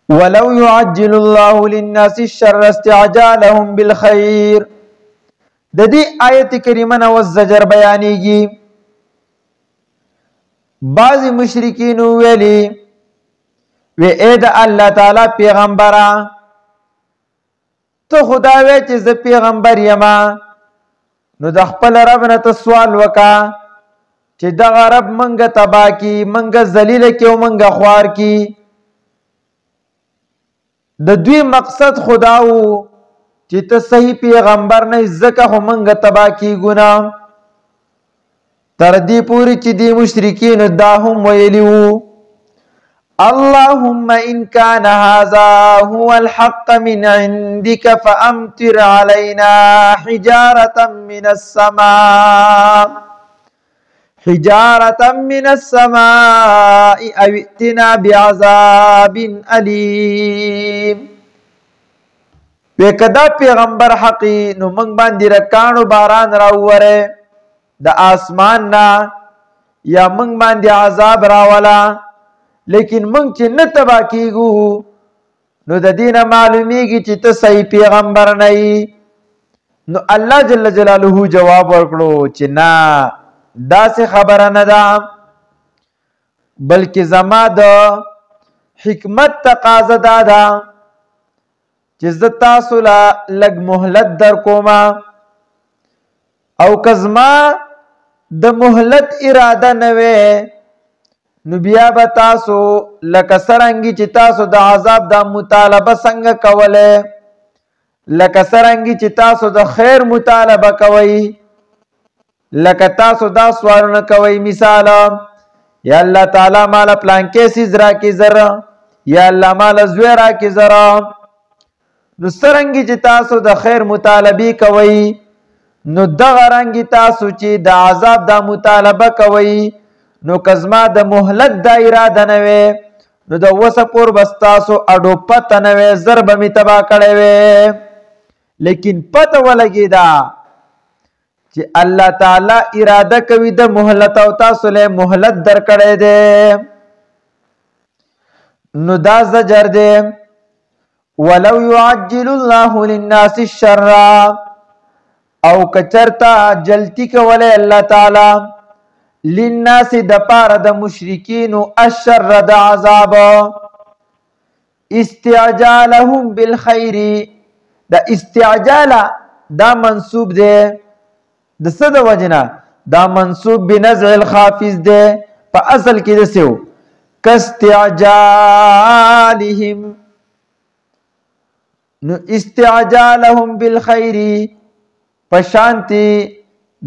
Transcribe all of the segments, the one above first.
ولو يعجل الله للناس الشر استعجالهم بالخير. د دې آیت کریمه نو زجر بیانېږي. بعض مشرکین ویلي وی اے د الله تعالی پیغمبره ته خدا وی چې زه پیغمبر یما، نو د خپل رب نه ته سوال وکا چې دغه رب منګه تبا کی، منګه ذلیل کی او منګه خوار کی. د دوی مقصد خدا وو چې ته صحیح پیغمبر نه ځکه خو منګه تبا کی ګنا. تر دې پوری چې دی مشرکین دا هم ویلی وو اللهم ان كان هذا هو الحق من عندك فامطر علينا حجارة من السماء او ائتنا بعذاب اليم. وکدا پیغمبر حقی نو منګ باندې رکانو باران راوره د آسمان نا یا منګ باندې عذاب راولا، لیکن منګ چې نه تبا کیږو نو د دینه معلومیږي چې ته صحیح پیغمبر نه یې. نو الله جل جلاله جواب ورکړو چې نه داسې خبره نه ده، بلکې زما د حکمت تقاضا دا ده چې زه تاسو له لږ مهلت در کومه، او که زما د مهلت اراده نه وی نو بیا به تاسو لکه څرنګه چې تاسو د عذاب د مطالبه څنګه کوله، لکه څرنګه چې تاسو د خیر مطالبه کوئ، لکه تاسو دا سوالونه کوئ مثال یا الله تعالی مال پلان کې سیز را کې زره، یا الله مال زوی را کې زره. نو څرنګه چې تاسو د خیر مطالبه کوئ نو دغه رنګ تاسو چې د عذاب د مطالبه کوئ نو کزما د مهلت د اراده نه وي نو د وسه پور بس تاسو اډو پته نه وي ضرب می تبا کړي وي. لیکن پته ولګی دا چې الله تعالی اراده کوي د مهلت او تاسو له مهلت در کړي دي. نو دا زجر دي ولو يعجل الله للناس الشر، او کچرتا جلتی کوله الله تعالی للناس د پاره د مشرکین الشر د عذاب، استعجالهم بالخير. دا استعجال دا منصوب ده د څه د وجنه، دا منصوب بنزع الخافض ده په اصل کې دسو کاستعجالهم. نو استعجالهم بالخير پشانتی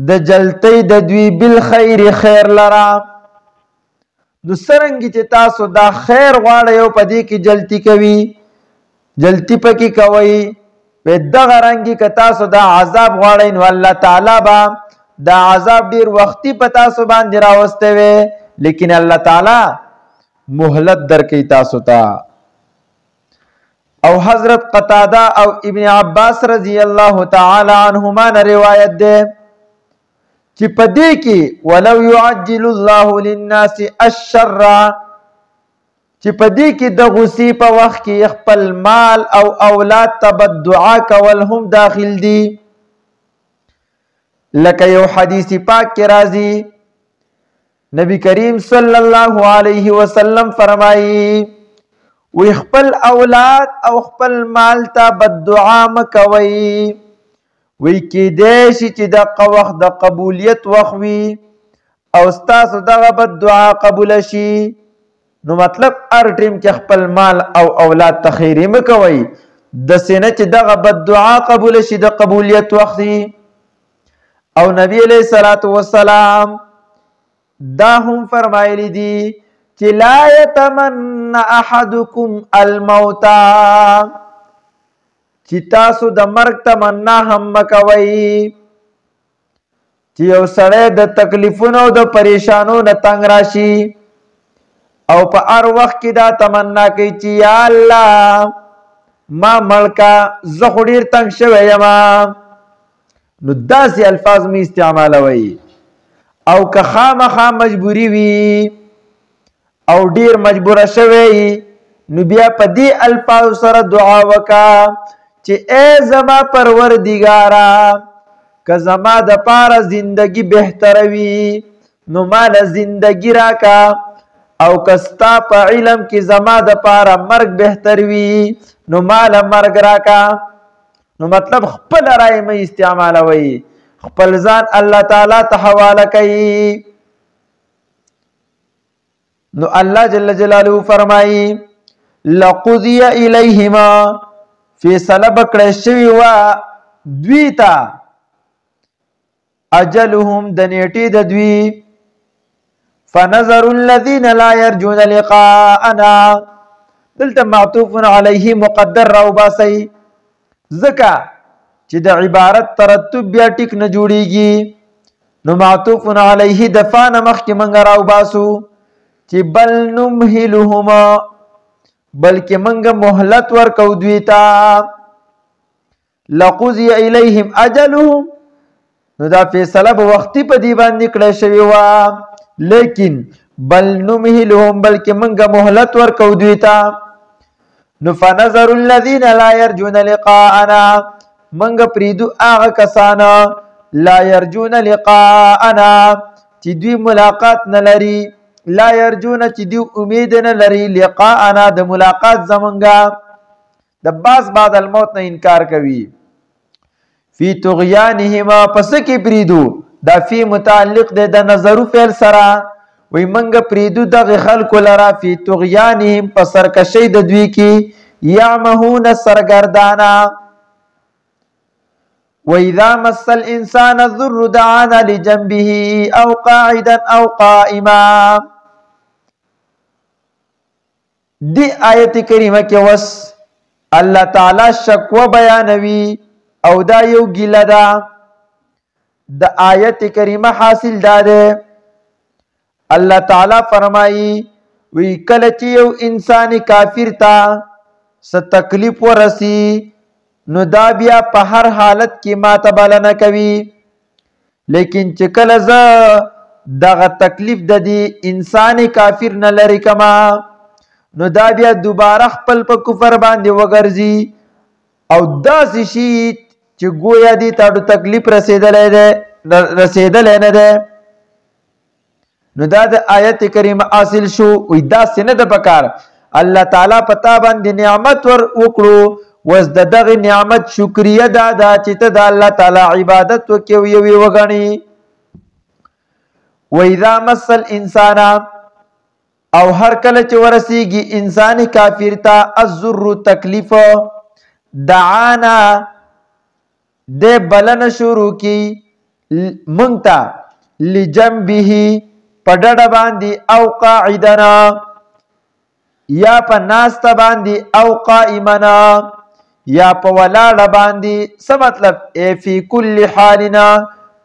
د جلتی د دوی بالخير خیر لرا. نو سرنګي چې تاسو دا خیر غواړئ او پدې کې جلتی کوي، جلتی پکې کوي، په دغه رنګي که تاسو دا عذاب غواړئ نو الله تعالی با دا عذاب ډیر وختي په تاسو باندې راوسته وي، لیکن الله تعالی مهلت درکې تاسو ته. او حضرت قتاده او ابن عباس رضی الله تعالی عنهما نے روایت ده چې پدې کې ولو يعجل الله للناس الشر، چې پدې کې د غصې په وخت کې خپل مال او اولاد ته دعا کول هم داخل دي. لکه یو حدیث پاک کې راځي نبی کریم صلی الله علیه وسلم فرمایي وی خپل اولاد او خپل مال ته بددعا مکوي، وی کې دې شي چې د وخت د قبولیت وخوي او تاسو دغه بددعا قبول شي. نو مطلب هر ټیم کې خپل مال او اولاد ته خیر مکوي د سینه چې دغه بددعا قبول شي د قبولیت وختي. او نبی علیہ الصلوۃ والسلام دا هم فرمایلی دي چې لا يتمنى احدكم الموت، چې تاسو د مرګ تمنا هم مکوي. چې یو سړی د تکلیفونو او د پریشانو نه تنگ راشي او په هر وخت کې دا تمنا کوي چې یا الله ما ملکا زه خو ډېر تنگ شوی یم، نو داسې الفاظ می استعمالوي. او که خامخا مجبوری وي او ډیر مجبوره شوی نو بیا په دې الفاظ سره دعا وکا چې اے زما پروردګارا که زما د پاره زندگی بهتر وي نو مال زندگی راکا او کستا په علم کې زما د پاره مرګ بهتر وي نو مال مرګ راکا. نو مطلب خپل رائے مې استعمالوي، خپل ځان الله تعالی ته حواله کوي. نو الله جل جلاله فرمایي لقضي الیهما فیصله بکړه شوی وا دوی ته اجلهم د نیټې د دوی فنظر الذين لا يرجون لقاءنا دلته معطوف علیه مقدر راو باسي ځکه چې د عبارت ترتب بیا ټیک نه جوړیږي نو معطوف علیه دفان مخکې منګ راو باسو چې بل نمهلهما بلکې منګ مهلت ورکو دوی ته لقضي الیهم اجلهم نو دا فیصله به وختي په دی باندې کړی شوی وا لیکن بل نمهلهم بلکې منګ مهلت ورکو دوی ته نو فنظر الذين لا يرجون لقاءنا منګ پریدو هغه کسان لا يرجون لقاءنا چې دوی ملاقات نه لري لا يرجون چې دوی امید نه لري لقاءنا د ملاقات زمونږه د باس بعد الموت نه انکار کوي فی طغیانهما پس کې پریدو دا فی متعلق ده د نظر فعل سره وی منګ پریدو دغه خلق لرا فی طغیانهم پسر کشی د دوی کې یعمهون سرگردانا وَإِذَا مَسَّ الْإِنسَانَ الضُّرُّ دَعَانَا لِجَنبِهِ أَوْ قَاعِدًا أَوْ قَائِمًا دی آیت کریمه کې وس الله تعالی شکوه بیانوي او دا یو ګیله ده د آیت کریمه حاصل داده الله تعالی فرمایي وی کله چې یو انسان کافر تا ست تکلیف ورسی نو دا بیا په هر حالت کې ماته بلنه کوي لیکن چې کله ز دغه تکلیف د دې انسان کافر نه لري کما نو دا بیا دوباره خپل په کفر باندې وګرځي او داسې شي چې گویا دې تاسو تکلیف رسیدلې نه ده نو دا د آیت کریمه حاصل شو وې دا سینه د پکار الله تعالی پتا باندې نعمت ور وکړو وز دغه نعمت شکریا دا چې ته د الله تعالی عبادت وکوي وغني و اذا مس الانسان او هر کله چې ورسیږي انسان کافر ته الذر تکلیف دعانا د بلن شروع کی مونږ لجنبه پډډ باندې او قاعدنا یا په ناست باندې او قائمنا یا په ولاړ باندې څه مطلب ای فی کل حالنا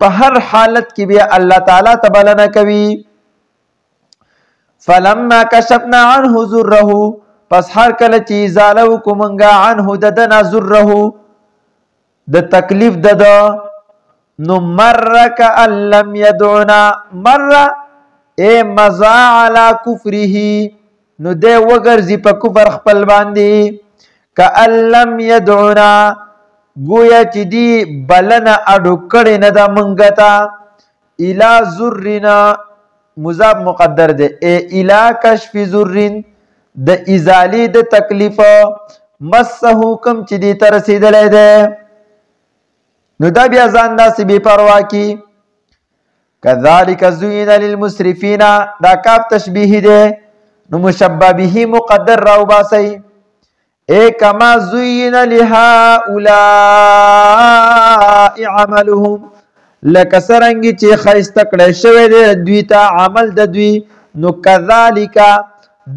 په هر حالت کې بیا الله تعالی تبلنا کوي فلما کشفنا عنه ذره پس هر کله چې ازاله وکومنګا عنه ددنا ذره د تکلیف دد نو مرک لم يدعنا مر اے مزا علی کفره نو دے وګرځي په کفر خپل باندې کأن لم يدعنا گویا چې دی بلنا اډو کړي نه د منګتا الی ذرنا مضاف مقدر ده اے الی کشف ذرن د ازالی د تکلیف مسه حکم چې دی تر رسیدلې ده نو دا بیا ځان داسې بے پروا کی کذالک زین للمسرفین دا کاف تشبیه ده نو مشبہ به مقدر راو باسی اے کما زین لهؤلاء عملهم لکسرنگی چی خیستکڑ شوی ده دوی تا عمل ده دوی نو کذالک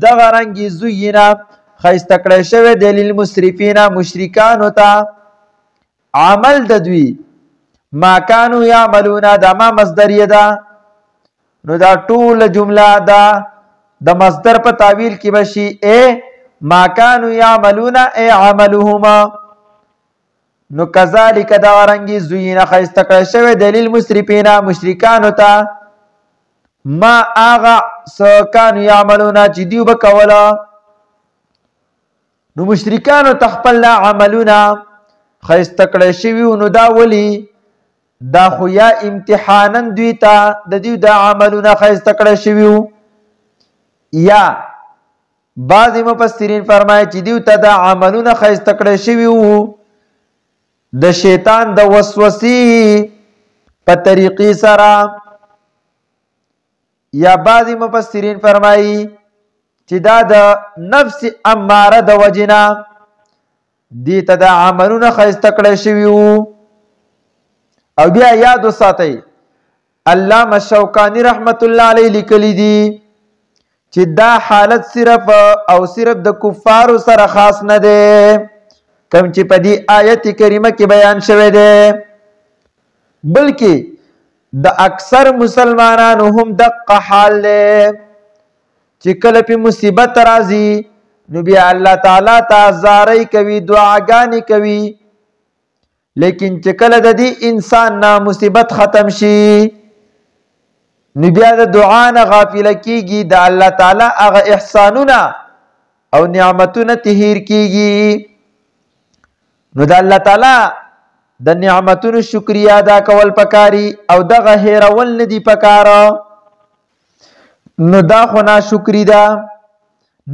دغرنگی زین خیستکڑ شوی ده للمسرفین مشرکانو تا عمل ده دوی ما کانو یعملون دا ما مصدریه ده نو دا طول جمله ده د مصدر په تعویل کې بشي اے ما كانوا يعملون اے عملهما نو کذالک دا رنگي زوینا خیستکړه شوی دلیل مسرفین مشرکان ته ما اغا سکانو يعملون چې دیو بکولا نو مشرکانو تخپل عملونه خیسته کړی شوي نو دا ولی دا خو یا امتحانن دوی ته د دوی دا عملونه خیسته کړی شوي یا بعض مفسرین فرمایي چې دوی ته دا عملونه خیسته کړی شوي وو د شیطان د وسوسې په طریقې سره یا بعض مفسرین فرمایي چې دا د نفس اماره د وجنا دې ته دا عملونه خیسته کړی شوي وو او بیا یاد وساتئ علامه شوکانی رحمت الله علیه لیکلی دي چې دا حالت صرف او صرف د کفارو سره خاص نه دی کوم چې په دې آیت کریمه کې بیان شوی دی بلکې د اکثر مسلمانانو هم دغه حال دی چې کله په مصیبت راځي نو بیا الله تعالی ته زاری کوي دعاګانې کوي لیکن چې کله د دې انسان نه مصیبت ختم شي نو بیا د دعا نه غافل کیږي د الله تعالی هغه احسانونه او نعمتونه تهیر کیږي نو د الله تعالی د نعمتونو شکریا ادا کول پکاري او دغه هیرول نه دی پکار نو دا خو ناشکری ده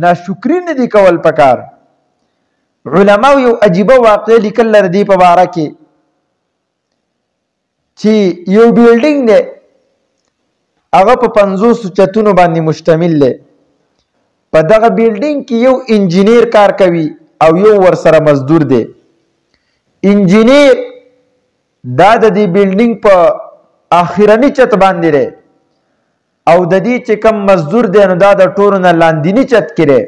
ناشکری نه دی کول پکار علماء یو عجیبه واقع لیکل لري دی په باره کې چې یو بیلډینګ دی هغه په 50 چتونو باندې مشتمل دی په دغه بیلډینګ کې یو انجینیر کار کوي او یو ورسره مزدور دی انجینیر دا د دې بیلډینګ په اخرنی چت باندې دی او د دې چې کم مزدور دی نو دا د ټورو نه لاندینی چت کې دی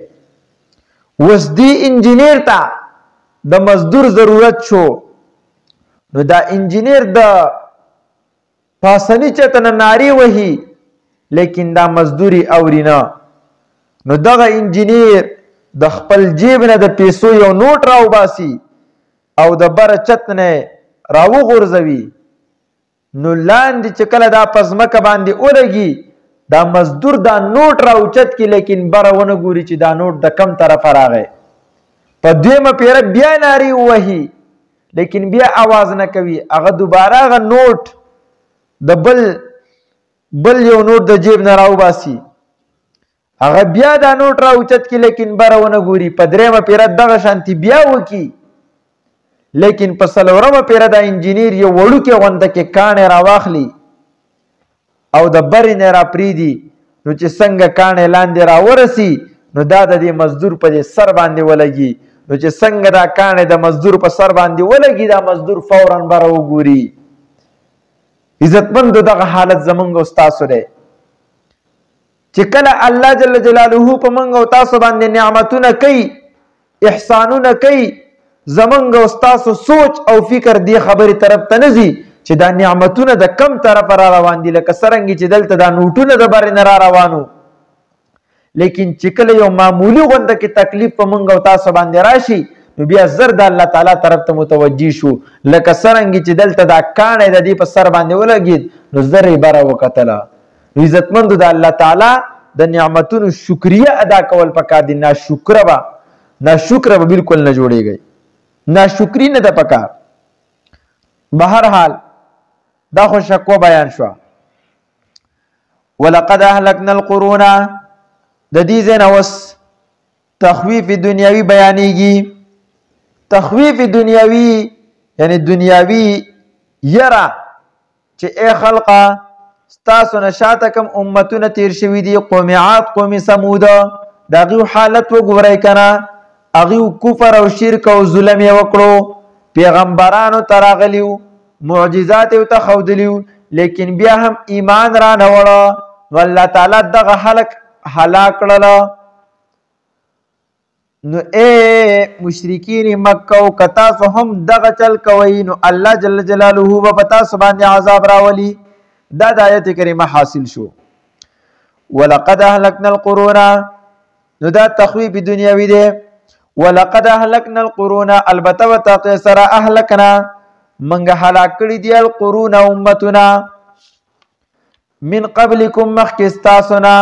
وس دی انجینیر ته د مزدور ضرورت شو نو دا انجینیر د پاسنی چتن ناری وهی لیکن دا مزدوری اورینا نو دغه انجینیر د خپل جیب نه د پیسو یو نوٹ راو باسی او د بر چت نه راو غورځوي نو لاندې چې کله دا پزمکه باندې اولګي دا مزدور دا نوٹ راو چت کی لیکن برونه ګوري چې دا نوٹ د کم طرف راغی په دویمه پیر بیا ناری وهی لیکن بیا आवाज نه کوي هغه دوباره هغه نوٹ د بل یو نوٹ د جیب نه راو باسي هغه بیا دا نوٹ راو چت کی لیکن برونه ګوري په دریمه پیر دغه شانتی بیا وکي لیکن په سلورمه پیر دا انجینیر یو وړو کې غونډه کې کانه راواخلی او د بری نه را پریدي نو چې څنګه کانه لاندې را ورسی نو دا د دې مزدور په سر باندې ولګي نو چې څنګه دا کانه د مزدور په سر باندې ولګي دا مزدور فورا بر وګوري عزتمند دغه حالت زمونږ او تاسو دی چې کله الله جل جلاله په مونږ او تاسو باندې نعمتونه کوي احسانونه کوي زمونږ او تاسو سوچ او فکر دی خبرې طرف ته نزي چې دا نعمتونه د کم طرف را روان دي لکه سرنګي چې دلته دا نوټونه د بر نه را روانو لیکن چې کله یو معمولی غونډه کې تکلیف په مونږ او تاسو باندې راشي نو بیا زر د الله تعالی طرف ته متوجي شو لکه سرنګي چې دلته دا کانه د دې په سر باندې ولګید نو زر یې بره وکتله نو عزتمند د الله تعالی د نعمتونو شکریا ادا کول پکار دي ناشکر به بالکل نه جوړیږي ناشکری نه د پکار بهر حال دا خو شکو بیان شو ولقد اهلكنا القرون د دې زنه وس تخویف دنیاوی بیانېږي تخویف دنیاوی یعنی دنیاوی یرا چې اے خلقا ستاسو نشاته کم امتونه تیر شوی دي قوم عاد قوم ثمود دغه حالت وګورئ کنه اغه کفر او شرک او ظلم یې وکړو پیغمبرانو تراغلیو معجزات او تخودلیو لیکن بیا هم ایمان را نه وړه والله تعالی دغه هلاک کړل نو اے مشرکین مکه او کتا سو هم دغه چل کوي نو الله جل جلاله و پتا سبحان عذاب راولي دا د آیت کریمه حاصل شو ولقد اهلكنا القرون نو دا تخویب دنیاوی دی ولقد اهلكنا القرون البته وتقصر اهلكنا منګه هلاک کړي دي القرون امتنا من قبلكم مخکستاسنا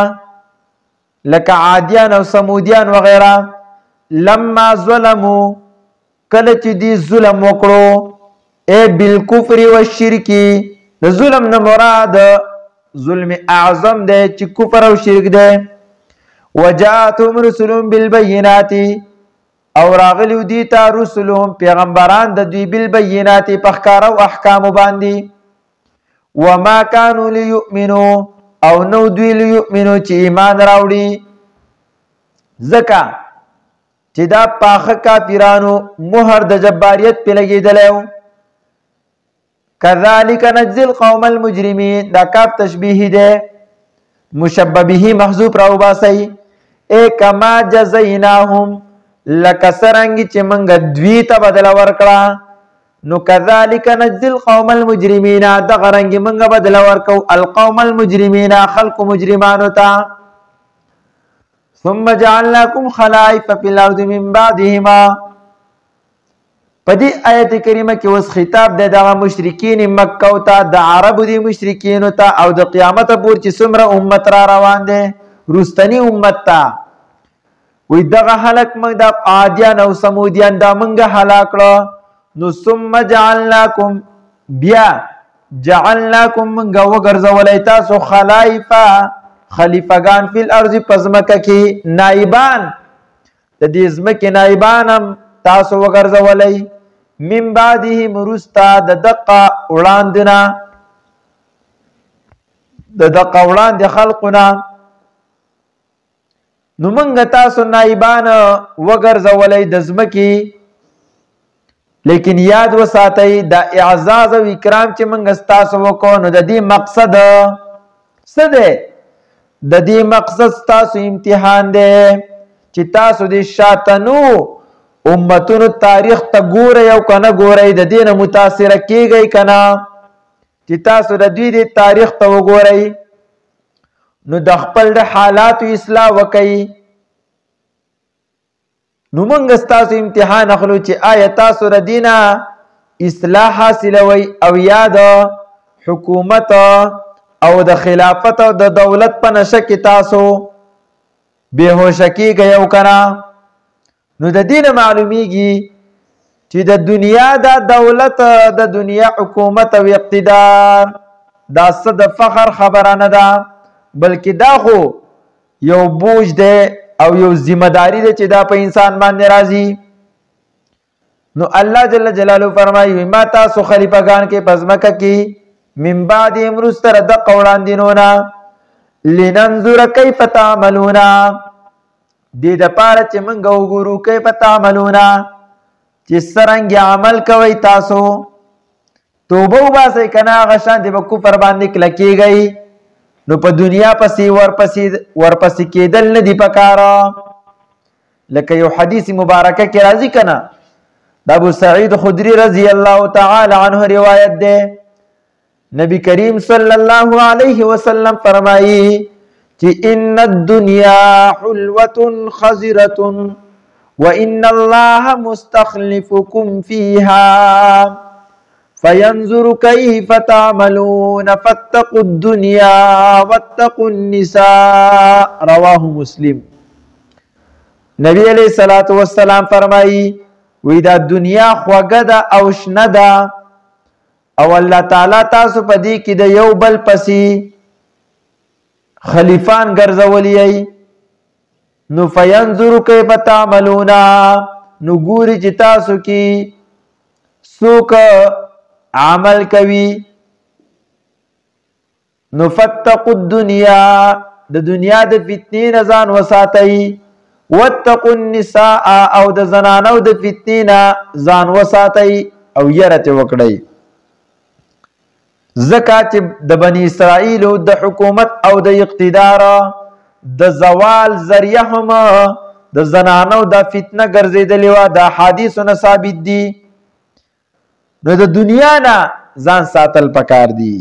لك عادیان او سمودیان وغیرہ لما ظلمو کله چې دی ظلم وکړو اے بالکفر والشرک د ظلم نه مراد ظلم اعظم دی چې کفر او شرک دی وجاءتهم رسلهم بالبينات او راغلیو دی تا رسلهم پیغمبران د دوی بالبينات په ښکار او احکام باندې وما كانوا ليؤمنوا او نو دوی ليؤمنوا چې ایمان راوړي زکا چې دا پاخه کافرانو مهر د جباریت په لګیدلو كذلك نجزي القوم المجرمين دا کاف تشبیه ده مشبه به محذوف راو باسي اے کما جزیناهم لکسرنګ چې منګ دوی ته بدل ورکړه نو كذلك نجزي القوم المجرمين دا غرنګ منګ بدل ورکو القوم المجرمين خلق مجرمانو ته ثم جعلناكم خلائف في الارض من بعدهما پدې آیت کریمه کې اوس خطاب دی د مشرکین مکه او ته د عربو دي مشرکین ته او د قیامت پور چې څومره امت را روان دي رستنی امت ته وې دغه هلاک موږ د عادیان او سمودیان دا موږ هلاک کړو نو ثم جعلناکم بیا جعلناکم موږ وګرځولای تاسو خلائفه خلیفګان فی الارض پزمکه کې نائبان د دې ځمکې نائبان تاسو وګرځولای من بعده مرستا د دقه وړاندنا د دقه وړاند خلقنا نو موږ تاسو نائبان وګرځولای د ځمکې لیکن یاد وساتئ د اعزاز او اکرام چې موږ تاسو وکړو نو د دې مقصد څه دی د دې مقصد تاسو امتحان دی چې تاسو د شاتنو امتونو تاریخ ته ګورئ او کنه ګورئ د دې نه متاثر کیږئ کنه چې تاسو د دوی د تاریخ ته وګورئ نو د خپل د حالاتو اصلاح وکئ نو موږ تاسو امتحان اخلو چې آیا تاسو د دینه اصلاح حاصلوي او یا د حکومت او د خلافت او د دولت په نشه کې تاسو بهوشه کیږئ او کنه نو د دین معلومیږي چې د دنیا د دولت د دنیا حکومت او اقتدار دا څه د فخر خبره نه ده بلکې دا خو یو بوج دی او یو ذمہ داری ده چې دا په انسان باندې راځي نو الله جل جلاله فرمایي ما تاسو خلیفګان کې پزمکه کې من بعد امرستر د قولاندینونا لننظر کیف تعملون دې د پاره چې موږ وګورو کیف تعملون چې څرنګه عمل کوي تاسو توبه وباسئ کنه غشان دې په کفر باندې کلکیږي نو په دنیا پسې ورپسې کېدل نه دی پکاره لکه یو حدیث مبارکه کې راځي کنه د ابو سعید خدری رضی الله تعالی عنه روایت ده نبی کریم صلی الله علیه وسلم فرمایي چې ان الدنيا حلوة خضرة وان الله مستخلفكم فيها فينظر كيف تعملون فاتقوا الدنيا واتقوا النساء رواه مسلم نبی علیہ الصلوۃ والسلام فرمایي وی دا دنیا خوږه ده او شنه ده او الله تعالی تاسو په دې کې د یو بل پسې خلیفان ګرځولي نو فینظر کیف تعملون نو ګوري چې تاسو کې څوک عمل کوي نو فتقوا الدنيا د دنیا د فتنې نه ځان وساتئ واتقوا النساء او د زنانو د فتنې نه ځان وساتئ او یره وکړئ زکات د بنی اسرائیل د حکومت او د اقتدار د زوال ذریعہ هم د زنانو د فتنه ګرځیدلی و د حدیثونه ثابت دي نو د دنیا نه ځان ساتل پکار دي